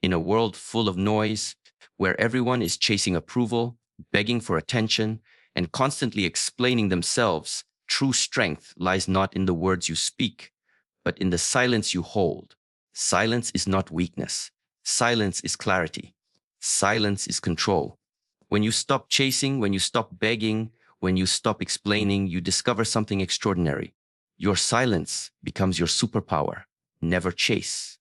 In a world full of noise, where everyone is chasing approval, begging for attention, and constantly explaining themselves, true strength lies not in the words you speak, but in the silence you hold. Silence is not weakness. Silence is clarity. Silence is control. When you stop chasing, when you stop begging, when you stop explaining, you discover something extraordinary. Your silence becomes your superpower. Never chase.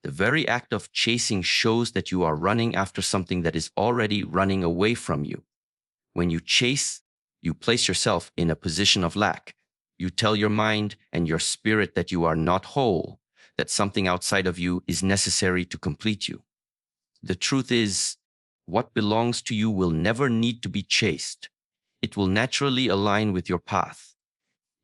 The very act of chasing shows that you are running after something that is already running away from you. When you chase, you place yourself in a position of lack. You tell your mind and your spirit that you are not whole, that something outside of you is necessary to complete you. The truth is, what belongs to you will never need to be chased. It will naturally align with your path.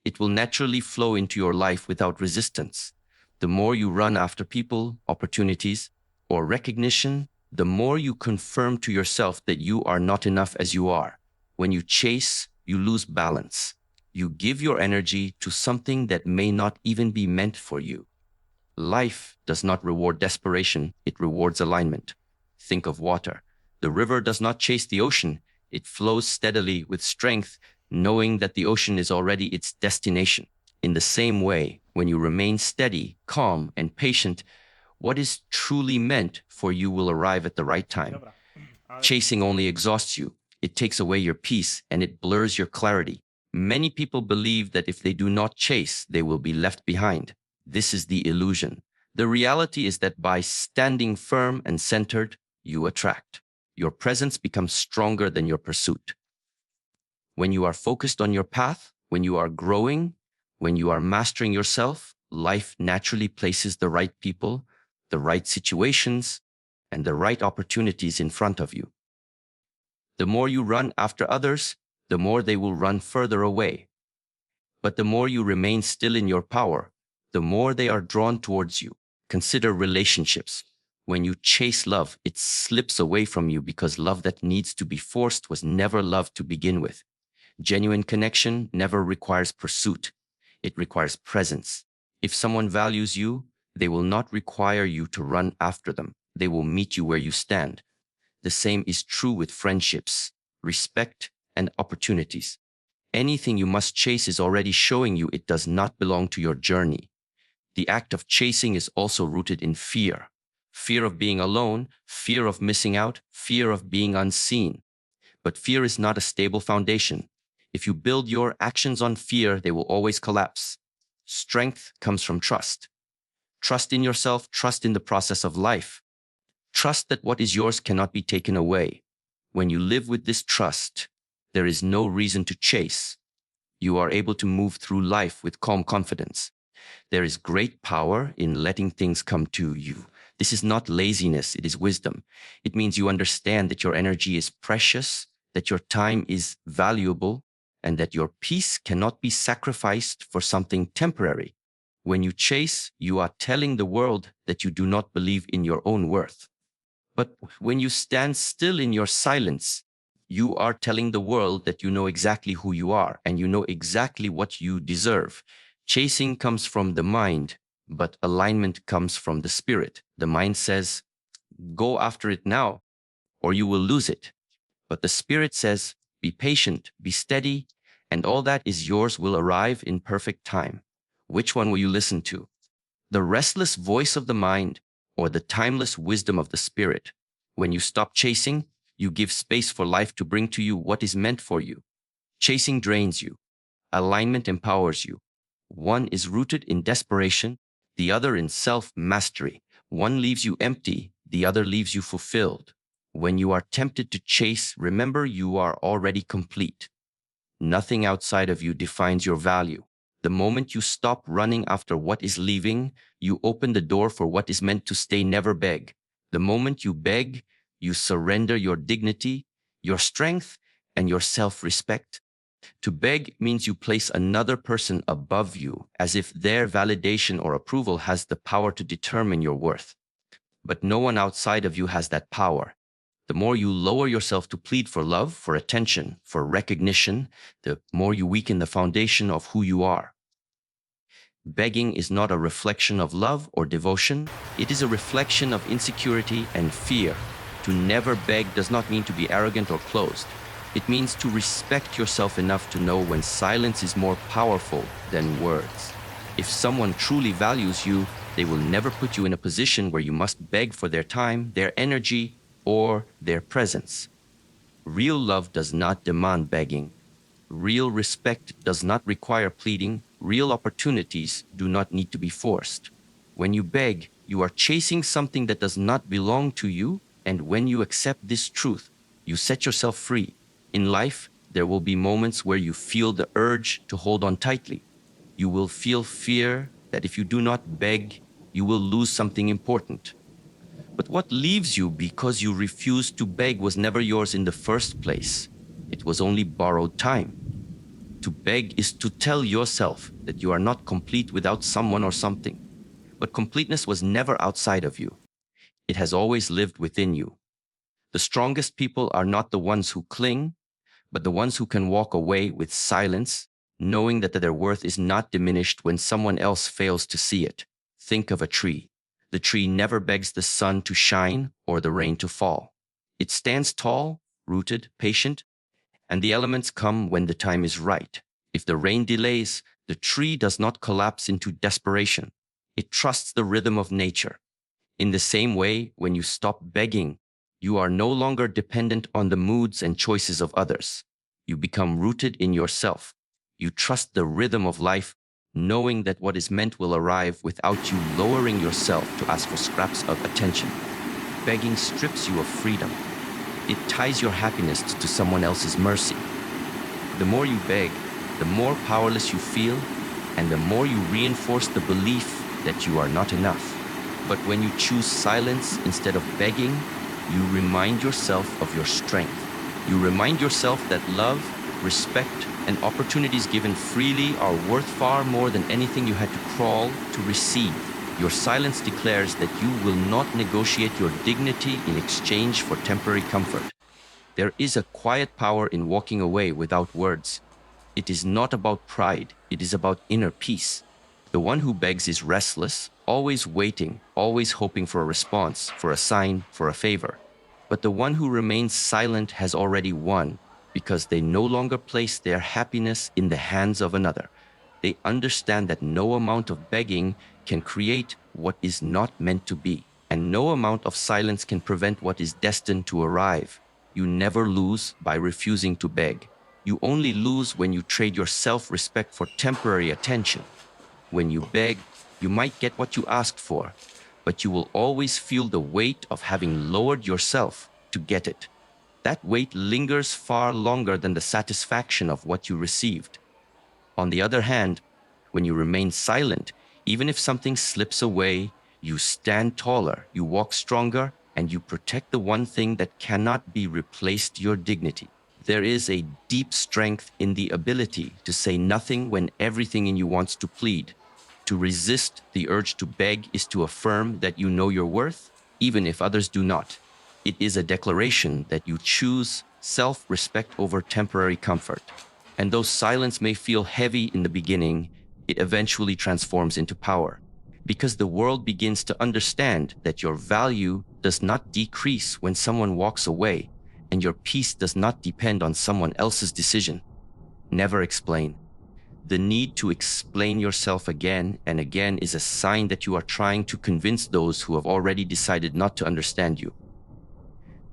It will naturally flow into your life without resistance. The more you run after people, opportunities, or recognition, the more you confirm to yourself that you are not enough as you are. When you chase, you lose balance. You give your energy to something that may not even be meant for you. Life does not reward desperation, it rewards alignment. Think of water. The river does not chase the ocean, it flows steadily with strength, knowing that the ocean is already its destination. In the same way, when you remain steady, calm, and patient, what is truly meant for you will arrive at the right time. Chasing only exhausts you. It takes away your peace and it blurs your clarity. Many people believe that if they do not chase, they will be left behind. This is the illusion. The reality is that by standing firm and centered, you attract. Your presence becomes stronger than your pursuit. When you are focused on your path, when you are growing, when you are mastering yourself, life naturally places the right people, the right situations, and the right opportunities in front of you. The more you run after others, the more they will run further away. But the more you remain still in your power, the more they are drawn towards you. Consider relationships. When you chase love, it slips away from you because love that needs to be forced was never love to begin with. Genuine connection never requires pursuit. It requires presence. If someone values you, they will not require you to run after them. They will meet you where you stand. The same is true with friendships, respect, and opportunities. Anything you must chase is already showing you it does not belong to your journey. The act of chasing is also rooted in fear. Fear of being alone, fear of missing out, fear of being unseen. But fear is not a stable foundation. If you build your actions on fear, they will always collapse. Strength comes from trust. Trust in yourself, trust in the process of life. Trust that what is yours cannot be taken away. When you live with this trust, there is no reason to chase. You are able to move through life with calm confidence. There is great power in letting things come to you. This is not laziness, it is wisdom. It means you understand that your energy is precious, that your time is valuable, and that your peace cannot be sacrificed for something temporary. When you chase, you are telling the world that you do not believe in your own worth. But when you stand still in your silence, you are telling the world that you know exactly who you are and you know exactly what you deserve. Chasing comes from the mind, but alignment comes from the spirit. The mind says, go after it now, or you will lose it. But the spirit says, be patient, be steady, and all that is yours will arrive in perfect time. Which one will you listen to? The restless voice of the mind or the timeless wisdom of the spirit? When you stop chasing, you give space for life to bring to you what is meant for you. Chasing drains you. Alignment empowers you. One is rooted in desperation, the other in self-mastery. One leaves you empty, the other leaves you fulfilled. When you are tempted to chase, remember you are already complete. Nothing outside of you defines your value. The moment you stop running after what is leaving, you open the door for what is meant to stay. Never beg. The moment you beg, you surrender your dignity, your strength, and your self-respect. To beg means you place another person above you, as if their validation or approval has the power to determine your worth. But no one outside of you has that power. The more you lower yourself to plead for love, for attention, for recognition, the more you weaken the foundation of who you are. Begging is not a reflection of love or devotion. It is a reflection of insecurity and fear. To never beg does not mean to be arrogant or closed. It means to respect yourself enough to know when silence is more powerful than words. If someone truly values you, they will never put you in a position where you must beg for their time, their energy, or their presence. Real love does not demand begging. Real respect does not require pleading. Real opportunities do not need to be forced. When you beg, you are chasing something that does not belong to you, and when you accept this truth, you set yourself free. In life, there will be moments where you feel the urge to hold on tightly. You will feel fear that if you do not beg, you will lose something important. But what leaves you because you refused to beg was never yours in the first place. It was only borrowed time. To beg is to tell yourself that you are not complete without someone or something. But completeness was never outside of you. It has always lived within you. The strongest people are not the ones who cling, but the ones who can walk away with silence, knowing that their worth is not diminished when someone else fails to see it. Think of a tree. The tree never begs the sun to shine or the rain to fall. It stands tall, rooted, patient, and the elements come when the time is right. If the rain delays, the tree does not collapse into desperation. It trusts the rhythm of nature. In the same way, when you stop begging, you are no longer dependent on the moods and choices of others. You become rooted in yourself. You trust the rhythm of life, knowing that what is meant will arrive without you lowering yourself to ask for scraps of attention. Begging strips you of freedom. It ties your happiness to someone else's mercy. The more you beg, the more powerless you feel, and the more you reinforce the belief that you are not enough. But when you choose silence instead of begging, you remind yourself of your strength. You remind yourself that love, respect, and opportunities given freely are worth far more than anything you had to crawl to receive. Your silence declares that you will not negotiate your dignity in exchange for temporary comfort. There is a quiet power in walking away without words. It is not about pride, it is about inner peace. The one who begs is restless, always waiting, always hoping for a response, for a sign, for a favor. But the one who remains silent has already won, because they no longer place their happiness in the hands of another. They understand that no amount of begging can create what is not meant to be, and no amount of silence can prevent what is destined to arrive. You never lose by refusing to beg. You only lose when you trade your self-respect for temporary attention. When you beg, you might get what you asked for, but you will always feel the weight of having lowered yourself to get it. That weight lingers far longer than the satisfaction of what you received. On the other hand, when you remain silent, even if something slips away, you stand taller, you walk stronger, and you protect the one thing that cannot be replaced: your dignity. There is a deep strength in the ability to say nothing when everything in you wants to plead. To resist the urge to beg is to affirm that you know your worth, even if others do not. It is a declaration that you choose self-respect over temporary comfort. And though silence may feel heavy in the beginning, it eventually transforms into power. Because the world begins to understand that your value does not decrease when someone walks away, and your peace does not depend on someone else's decision. Never explain. The need to explain yourself again and again is a sign that you are trying to convince those who have already decided not to understand you.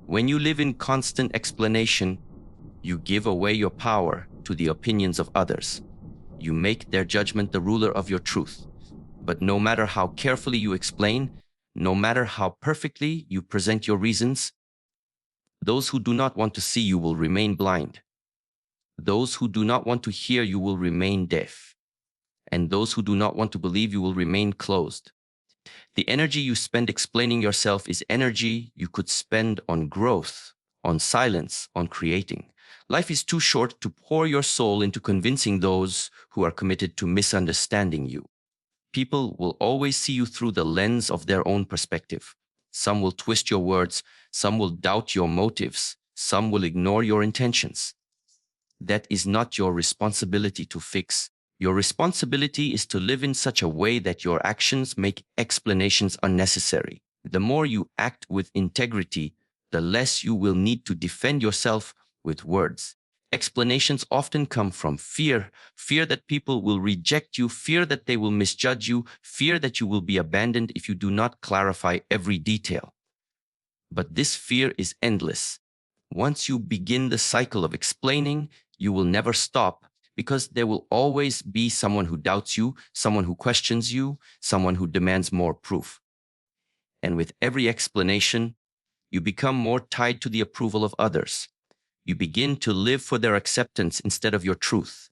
When you live in constant explanation, you give away your power to the opinions of others. You make their judgment the ruler of your truth. But no matter how carefully you explain, no matter how perfectly you present your reasons, those who do not want to see you will remain blind. Those who do not want to hear you will remain deaf. And those who do not want to believe you will remain closed. The energy you spend explaining yourself is energy you could spend on growth, on silence, on creating. Life is too short to pour your soul into convincing those who are committed to misunderstanding you. People will always see you through the lens of their own perspective. Some will twist your words, some will doubt your motives, some will ignore your intentions. That is not your responsibility to fix. Your responsibility is to live in such a way that your actions make explanations unnecessary. The more you act with integrity, the less you will need to defend yourself with words. Explanations often come from fear, fear that people will reject you, fear that they will misjudge you, fear that you will be abandoned if you do not clarify every detail. But this fear is endless. Once you begin the cycle of explaining, you will never stop because there will always be someone who doubts you, someone who questions you, someone who demands more proof. And with every explanation, you become more tied to the approval of others. You begin to live for their acceptance instead of your truth.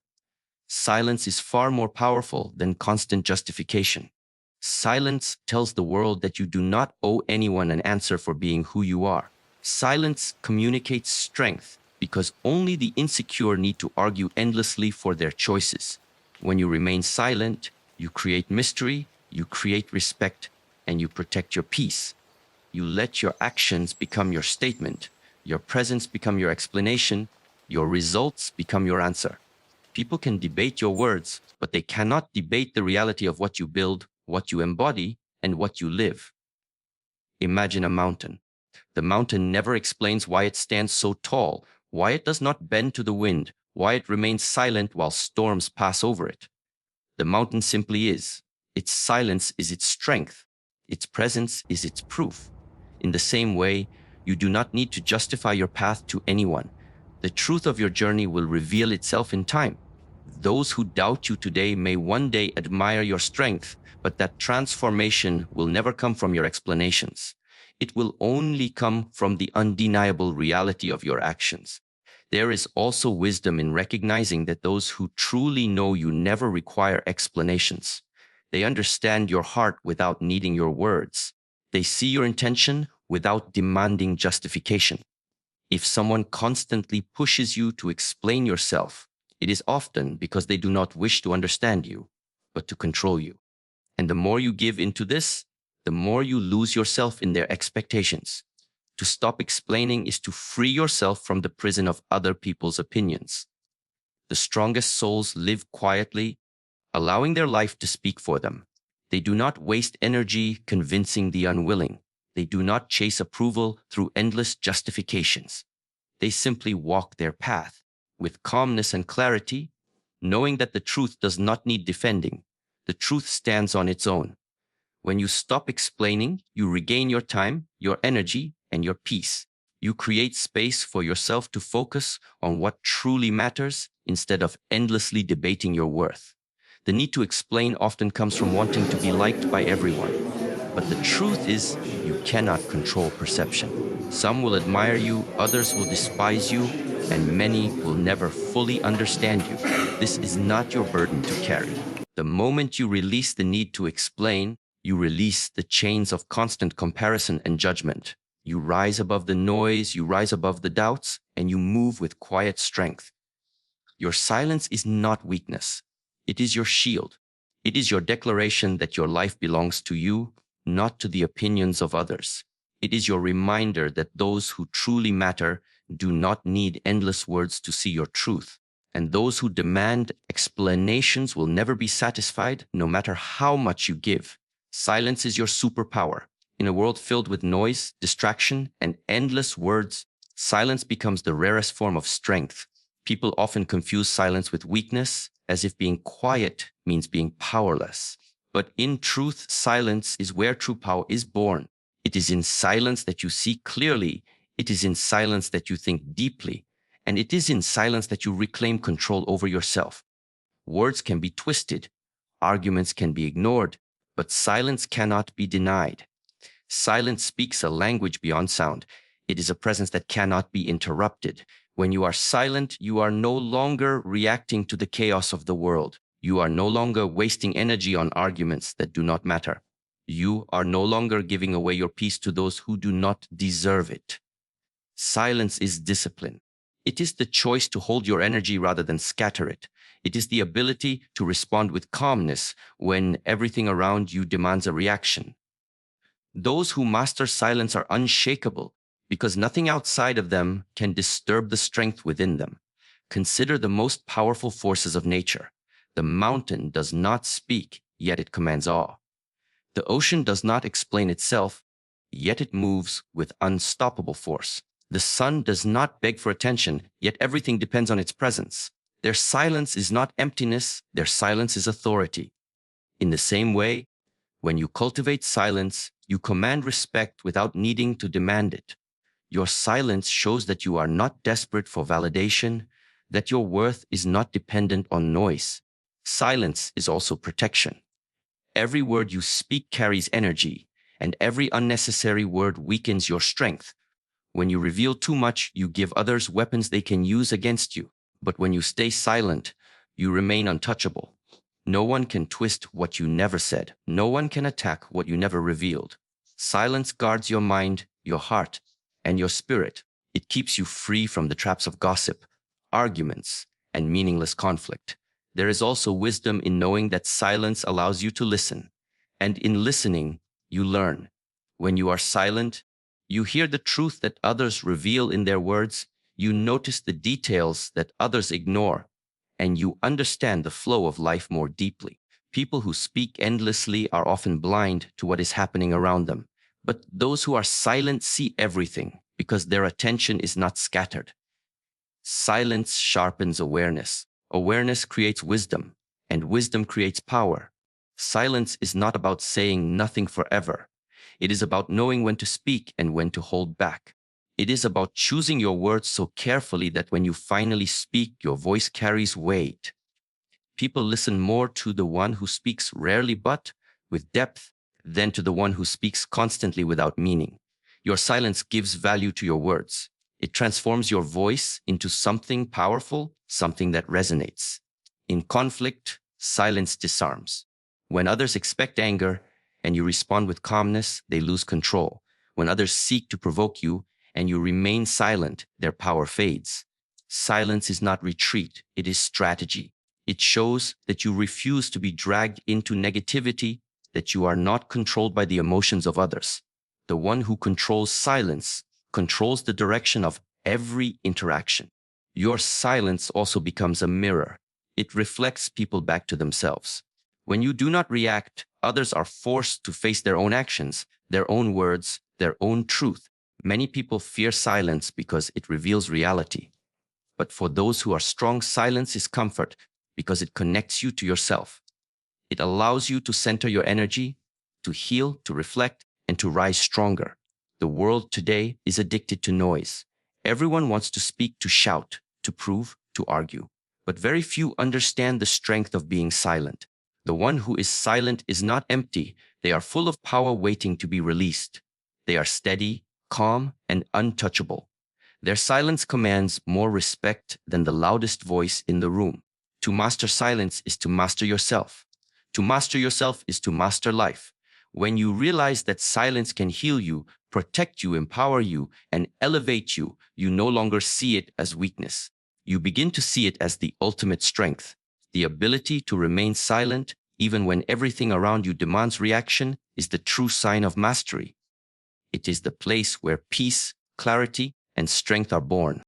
Silence is far more powerful than constant justification. Silence tells the world that you do not owe anyone an answer for being who you are. Silence communicates strength because only the insecure need to argue endlessly for their choices. When you remain silent, you create mystery, you create respect, and you protect your peace. You let your actions become your statement, your presence become your explanation, your results become your answer. People can debate your words, but they cannot debate the reality of what you build, what you embody, and what you live. Imagine a mountain. The mountain never explains why it stands so tall, why it does not bend to the wind, why it remains silent while storms pass over it. The mountain simply is. Its silence is its strength. Its presence is its proof. In the same way, you do not need to justify your path to anyone. The truth of your journey will reveal itself in time. Those who doubt you today may one day admire your strength, but that transformation will never come from your explanations. It will only come from the undeniable reality of your actions. There is also wisdom in recognizing that those who truly know you never require explanations. They understand your heart without needing your words. They see your intention without demanding justification. If someone constantly pushes you to explain yourself, it is often because they do not wish to understand you, but to control you. And the more you give into this, the more you lose yourself in their expectations. To stop explaining is to free yourself from the prison of other people's opinions. The strongest souls live quietly, allowing their life to speak for them. They do not waste energy convincing the unwilling. They do not chase approval through endless justifications. They simply walk their path with calmness and clarity, knowing that the truth does not need defending. The truth stands on its own. When you stop explaining, you regain your time, your energy, and your peace. You create space for yourself to focus on what truly matters instead of endlessly debating your worth. The need to explain often comes from wanting to be liked by everyone. But the truth is, you cannot control perception. Some will admire you, others will despise you, and many will never fully understand you. This is not your burden to carry. The moment you release the need to explain, you release the chains of constant comparison and judgment. You rise above the noise, you rise above the doubts, and you move with quiet strength. Your silence is not weakness. It is your shield. It is your declaration that your life belongs to you, not to the opinions of others. It is your reminder that those who truly matter do not need endless words to see your truth. And those who demand explanations will never be satisfied, no matter how much you give. Silence is your superpower. In a world filled with noise, distraction, and endless words, silence becomes the rarest form of strength. People often confuse silence with weakness, as if being quiet means being powerless. But in truth, silence is where true power is born. It is in silence that you see clearly. It is in silence that you think deeply. And it is in silence that you reclaim control over yourself. Words can be twisted. Arguments can be ignored. But silence cannot be denied. Silence speaks a language beyond sound. It is a presence that cannot be interrupted. When you are silent, you are no longer reacting to the chaos of the world. You are no longer wasting energy on arguments that do not matter. You are no longer giving away your peace to those who do not deserve it. Silence is discipline. It is the choice to hold your energy rather than scatter it. It is the ability to respond with calmness when everything around you demands a reaction. Those who master silence are unshakable because nothing outside of them can disturb the strength within them. Consider the most powerful forces of nature: The mountain does not speak, yet it commands awe. The ocean does not explain itself, yet it moves with unstoppable force. The sun does not beg for attention, yet everything depends on its presence. Their silence is not emptiness, their silence is authority. In the same way, when you cultivate silence, you command respect without needing to demand it. Your silence shows that you are not desperate for validation, that your worth is not dependent on noise. Silence is also protection. Every word you speak carries energy, and every unnecessary word weakens your strength. When you reveal too much, you give others weapons they can use against you. But when you stay silent, you remain untouchable. No one can twist what you never said. No one can attack what you never revealed. Silence guards your mind, your heart, and your spirit. It keeps you free from the traps of gossip, arguments, and meaningless conflict. There is also wisdom in knowing that silence allows you to listen. And in listening, you learn. When you are silent, you hear the truth that others reveal in their words, you notice the details that others ignore, and you understand the flow of life more deeply. People who speak endlessly are often blind to what is happening around them, but those who are silent see everything because their attention is not scattered. Silence sharpens awareness. Awareness creates wisdom, and wisdom creates power. Silence is not about saying nothing forever. It is about knowing when to speak and when to hold back. It is about choosing your words so carefully that when you finally speak, your voice carries weight. People listen more to the one who speaks rarely but with depth than to the one who speaks constantly without meaning. Your silence gives value to your words. It transforms your voice into something powerful, something that resonates. In conflict, silence disarms. When others expect anger and you respond with calmness, they lose control. When others seek to provoke you and you remain silent, their power fades. Silence is not retreat, it is strategy. It shows that you refuse to be dragged into negativity, that you are not controlled by the emotions of others. The one who controls silence controls the direction of every interaction. Your silence also becomes a mirror. It reflects people back to themselves. When you do not react, others are forced to face their own actions, their own words, their own truth. Many people fear silence because it reveals reality. But for those who are strong, silence is comfort because it connects you to yourself. It allows you to center your energy, to heal, to reflect, and to rise stronger. The world today is addicted to noise. Everyone wants to speak, to shout, to prove, to argue. But very few understand the strength of being silent. The one who is silent is not empty. They are full of power waiting to be released. They are steady, calm, and untouchable. Their silence commands more respect than the loudest voice in the room. To master silence is to master yourself. To master yourself is to master life. When you realize that silence can heal you, protect you, empower you, and elevate you, you no longer see it as weakness. You begin to see it as the ultimate strength. The ability to remain silent, even when everything around you demands reaction, is the true sign of mastery. It is the place where peace, clarity, and strength are born.